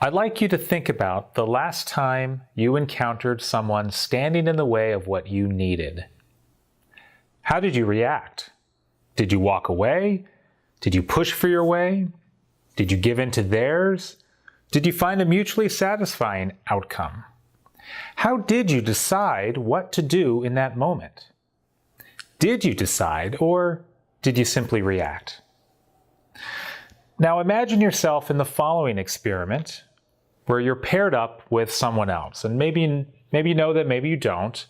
I'd like you to think about the last time you encountered someone standing in the way of what you needed. How did you react? Did you walk away? Did you push for your way? Did you give in to theirs? Did you find a mutually satisfying outcome? How did you decide what to do in that moment? Did you decide, or did you simply react? Now imagine yourself in the following experiment where you're paired up with someone else, and maybe you know them, maybe you don't,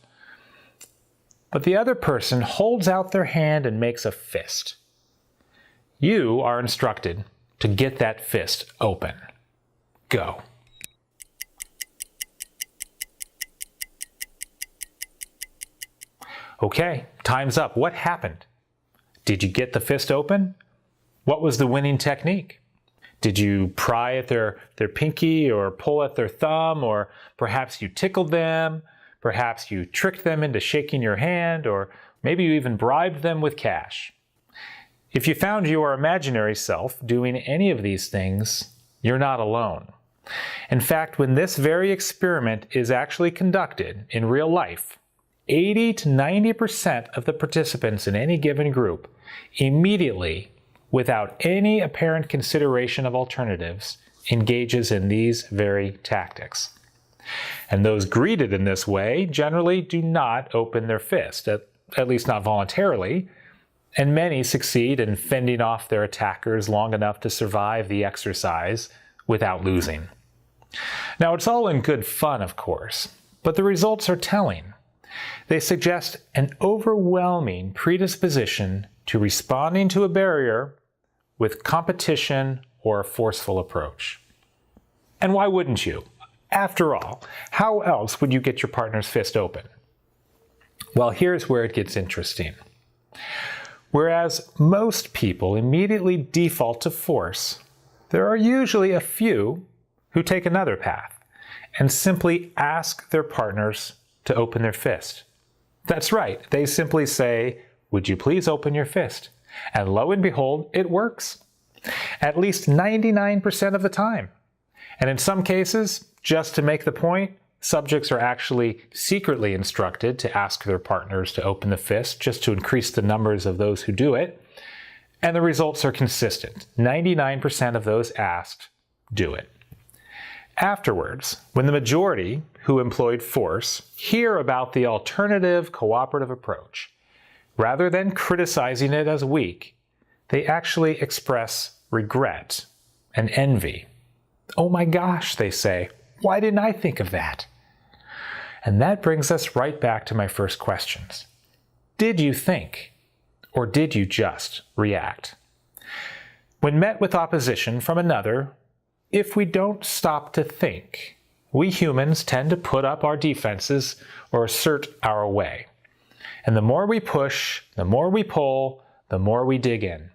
but the other person holds out their hand and makes a fist. You are instructed to get that fist open. Go. Okay, time's up. What happened? Did you get the fist open? What was the winning technique? Did you pry at their pinky or pull at their thumb, or perhaps you tickled them? Perhaps you tricked them into shaking your hand, or maybe you even bribed them with cash. If you found your imaginary self doing any of these things, you're not alone. In fact, when this very experiment is actually conducted in real life, 80 to 90% of the participants in any given group immediately, without any apparent consideration of alternatives, engages in these very tactics. And those greeted in this way generally do not open their fist, at least not voluntarily, and many succeed in fending off their attackers long enough to survive the exercise without losing. Now, it's all in good fun, of course, but the results are telling. They suggest an overwhelming predisposition to responding to a barrier with competition or a forceful approach. And why wouldn't you? After all, how else would you get your partner's fist open? Well, here's where it gets interesting. Whereas most people immediately default to force, there are usually a few who take another path and simply ask their partners to open their fist. That's right, they simply say, "Would you please open your fist?" And lo and behold, it works. At least 99% of the time. And in some cases, just to make the point, subjects are actually secretly instructed to ask their partners to open the fist just to increase the numbers of those who do it. And the results are consistent. 99% of those asked do it. Afterwards, when the majority who employed force hear about the alternative cooperative approach, rather than criticizing it as weak, they actually express regret and envy. "Oh my gosh," they say, "why didn't I think of that?" And that brings us right back to my first questions. Did you think, or did you just react? When met with opposition from another, if we don't stop to think, we humans tend to put up our defenses or assert our way. And the more we push, the more we pull, the more we dig in.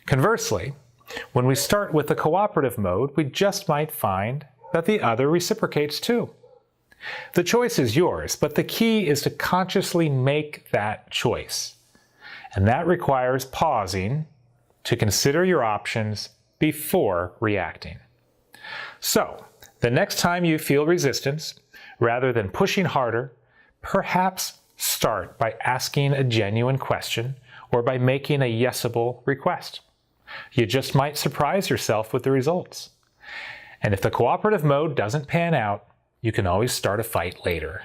Conversely, when we start with the cooperative mode, we just might find that the other reciprocates too. The choice is yours, but the key is to consciously make that choice. And that requires pausing to consider your options before reacting. So, the next time you feel resistance, rather than pushing harder, perhaps start by asking a genuine question or by making a yesable request. You just might surprise yourself with the results. And if the cooperative mode doesn't pan out, you can always start a fight later.